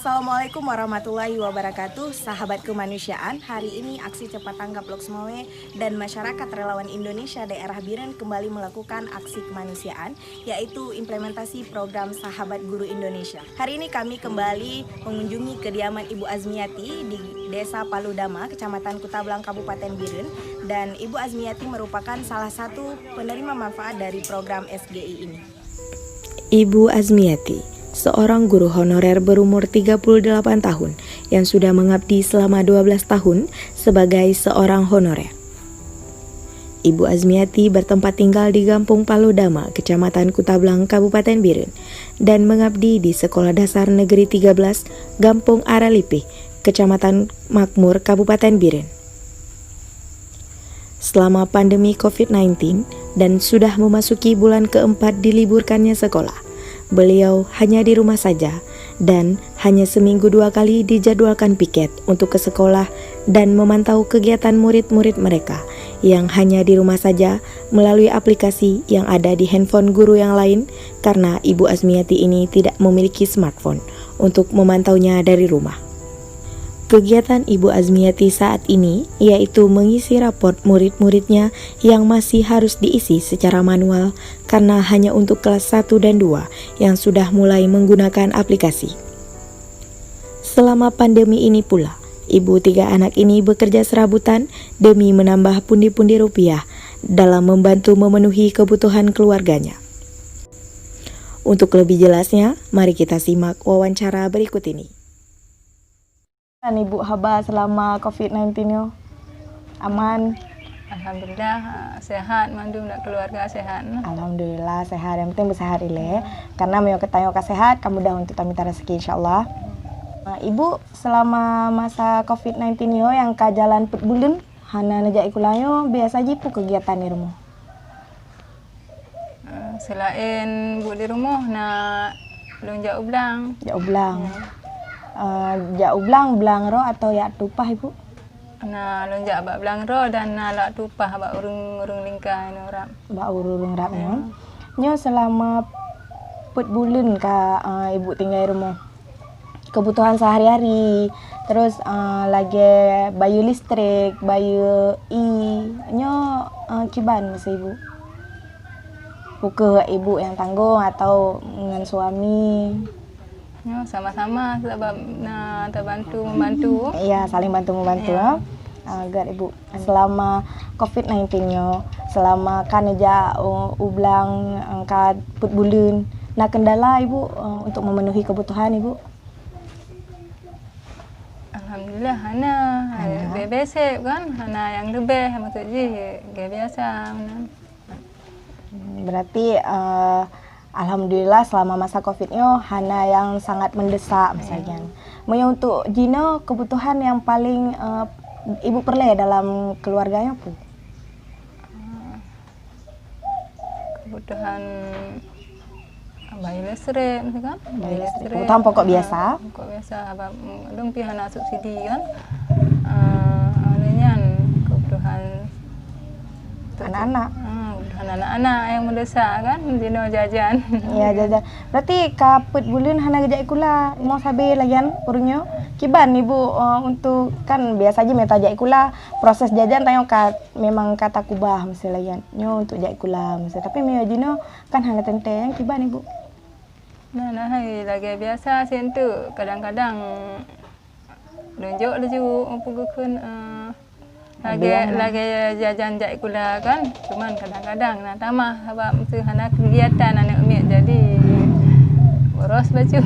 Assalamualaikum warahmatullahi wabarakatuh, sahabat kemanusiaan. Hari ini aksi cepat tanggap Loksmawe dan masyarakat relawan Indonesia daerah Biren kembali melakukan aksi kemanusiaan, yaitu implementasi program Sahabat Guru Indonesia. Hari ini kami kembali mengunjungi kediaman Ibu Azmiati di Desa Paludama, Kecamatan Kutablang, Kabupaten Biren. Dan Ibu Azmiati merupakan salah satu penerima manfaat dari program SGI ini. Ibu Azmiati, seorang guru honorer berumur 38 tahun yang sudah mengabdi selama 12 tahun sebagai seorang honorer. Ibu Azmiati bertempat tinggal di Kampung Paludama, Kecamatan Kutablang, Kabupaten Biren, dan mengabdi di Sekolah Dasar Negeri 13, Gampung Aralipih, Kecamatan Makmur, Kabupaten Biren. Selama pandemi COVID-19 dan sudah memasuki bulan keempat diliburkannya sekolah, beliau hanya di rumah saja dan hanya seminggu 2 kali dijadwalkan piket untuk ke sekolah dan memantau kegiatan murid-murid mereka yang hanya di rumah saja melalui aplikasi yang ada di handphone guru yang lain karena Ibu Azmiati ini tidak memiliki smartphone untuk memantaunya dari rumah. Kegiatan Ibu Azmiati saat ini yaitu mengisi raport murid-muridnya yang masih harus diisi secara manual karena hanya untuk kelas 1 dan 2 yang sudah mulai menggunakan aplikasi. Selama pandemi ini pula, ibu 3 anak ini bekerja serabutan demi menambah pundi-pundi rupiah dalam membantu memenuhi kebutuhan keluarganya. Untuk lebih jelasnya, mari kita simak wawancara berikut ini. Ibu Haba selama COVID-19 yo aman? Alhamdulillah sehat, mandu nak keluarga sehat. Alhamdulillah sehat, yang penting bersehat ile. Karena mau ketanya sehat, kamu dah untuk minta rezeki insyaallah. Ibu selama masa COVID-19 yo yang ka jalan put bulan, hana nejak ikulayo biasa jipu kegiatan di rumah. Selain bu di rumah nak lunjak ublang. Jak ublang. Jak ublang belang ro atau ya tupah ibu? Nah lunjak bak belang ro dan nak tupah bak urung lingkar ni orang. Bak urung rap nyo. Nyo selama put bulan ka ibu tinggal di rumah. Kebutuhan sehari-hari, terus lagi bayu listrik, bayu nyo kiban masa ibu. Buka ibu yang tanggung atau dengan suami. Ya, sama-sama sebab nak membantu. Iya, saling bantu-membantu. Ya. Agar ibu selama COVID-19 nyo, selama kan aja ublang ka put bulan, nak kendala ibu untuk memenuhi kebutuhan ibu. Alhamdulillah hana biasa kan, hana yang lebih maksud je biasa. Berarti alhamdulillah selama masa COVID-nya hana yang sangat mendesak misalnya. Mau untuk Gino kebutuhan yang paling ibu perlu dalam keluarganya apa? Kebutuhan bayi listrik kan? Bayi listrik. Kebutuhan pokok biasa. Pokok biasa. Dong pihak nak subsidi kan? Kebutuhan anak-anak. Anak-anak yang mendesak kan, dino jajan. Iya jajan. Berarti kaput bulan hana gejak ikula mau sabe lagian purunyo. Kiban ibu untuk kan biasa aja minta jak ikula proses jajan tanya memang kata kubah mesti lagian. Nyo untuk jak ikula mesti tapi mio dino kan hana tenteng kiban ibu. Nah hai lagi biasa sentu kadang-kadang tunjuk laju pugukeun lagi jajan jak ikula kan, cuman kadang-kadang nak tamah sebab mesti hana kegiatan anak umi jadi boros baju.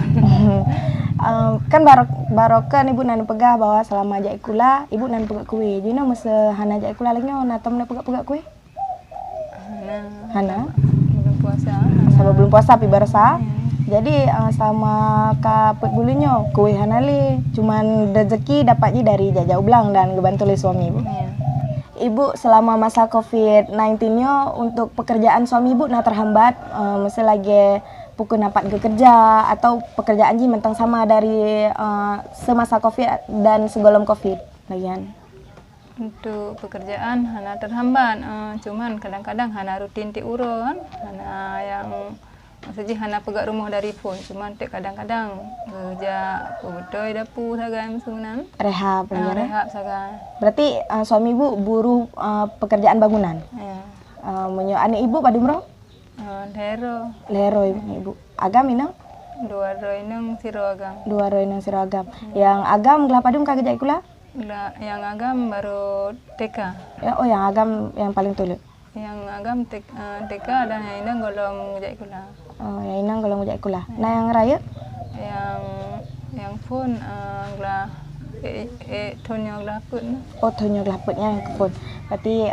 Kan barokan ibu nan pegah bahwa selama jak ikula ibu nan pegak kue. Jadi mesti hana jak ikula lagi natam na pegak kue. Hana belum puasa. Sama belum puasa pi barasa. Jadi sama kaput bulinyo kue hanali cuman rezeki dapatnya dari jajak ublang dan ngebantu oleh suami ibu. Ibu selama masa COVID-19-nya untuk pekerjaan suami ibu nah terhambat, mesti lagi pukul dapat kerja atau pekerjaan ji mentang sama dari semasa COVID dan sebelum COVID lagian. Untuk pekerjaan hana terhambat, cuman kadang-kadang hana rutin ti urun, hana yang Maksudnya hana pegat rumah dari pun, cuman tek kadang-kadang kerja betul dapur sagan sunan. Rehab lagi ya? Rehab sagan. Berarti suami ibu buruh pekerjaan bangunan. Ya. Menyo anak ibu pada umroh? Lero. Lero ibu. Agam ina? 2 siro agam. 2 roinang siro agam. Yang agam gelah padum kagak jai kula? Yang agam baru TK. Ya, oh yang agam yang paling tulut. Yang agam TK dan yang ini golong jai kula. Oh, yang inang golong jai kula. Nah yang raya? Yang pun gelah tonyo gelah pun. Oh, tonyo gelah putnya yang kepun. Berarti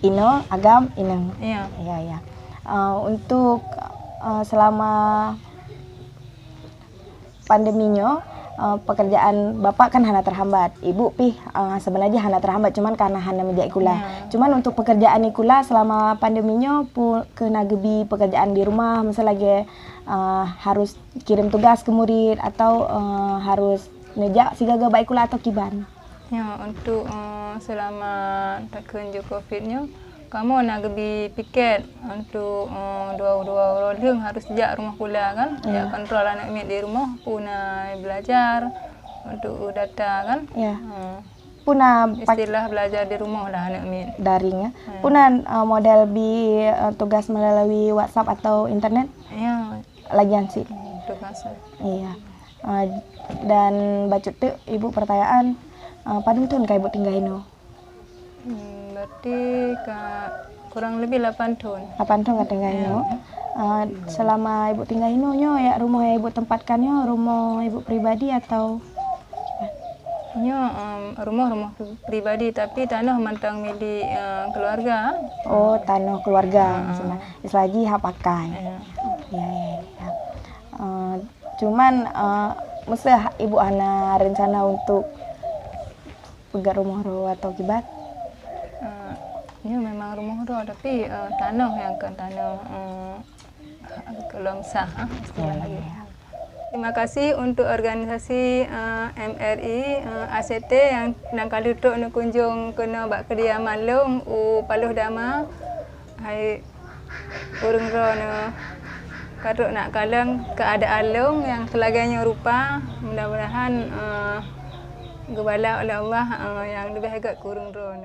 ino agam inang. Iya. Iya ya. Untuk selama pandeminya pekerjaan bapak kan hana terhambat, ibu sebenarnya hana terhambat cuman karena hana menjadi kula. Cuman untuk pekerjaan ikula selama pandeminya kena gebi pekerjaan di rumah, misalnya lagi harus kirim tugas ke murid atau harus ngejak si gagal baik kula atau kiban. Ya, untuk selama terkenju COVID-nya kamu nak pergi piket untuk dua orang harus sejak rumah kula kan, ya kontrol anak umi di rumah pun belajar untuk data kan, puna istilah belajar di rumah lah anak umi daringnya, puna model tugas melalui WhatsApp atau internet, ya lagian sih, tugas, iya, dan bacut tuh ibu pertanyaan, padahal tuh kayak ibu tinggal ini. Berarti kurang lebih 8 tahun. 8 tahun tinggal ini. Selama ibu tinggal ini, ya rumah yang ibu tempatkannya rumah ibu pribadi atau? Rumah pribadi tapi tanah mantang milik keluarga. Oh, tanah keluarga. Selagi hak pakai. Ya. Cuman mesti ibu ana rencana untuk pegang rumah atau kibat? Ya memang rumah tu tapi tanah yang ke tanah kelom sah istilah lagi. Terima kasih untuk organisasi MRI ACT yang kali tu nak kunjung kena bak kediaman long Paluh Dama. Hai urang ro kaduk nak kalang keadaan long yang selaganya rupa, mudah-mudahan gebala oleh Allah yang lebih agak kurang ro.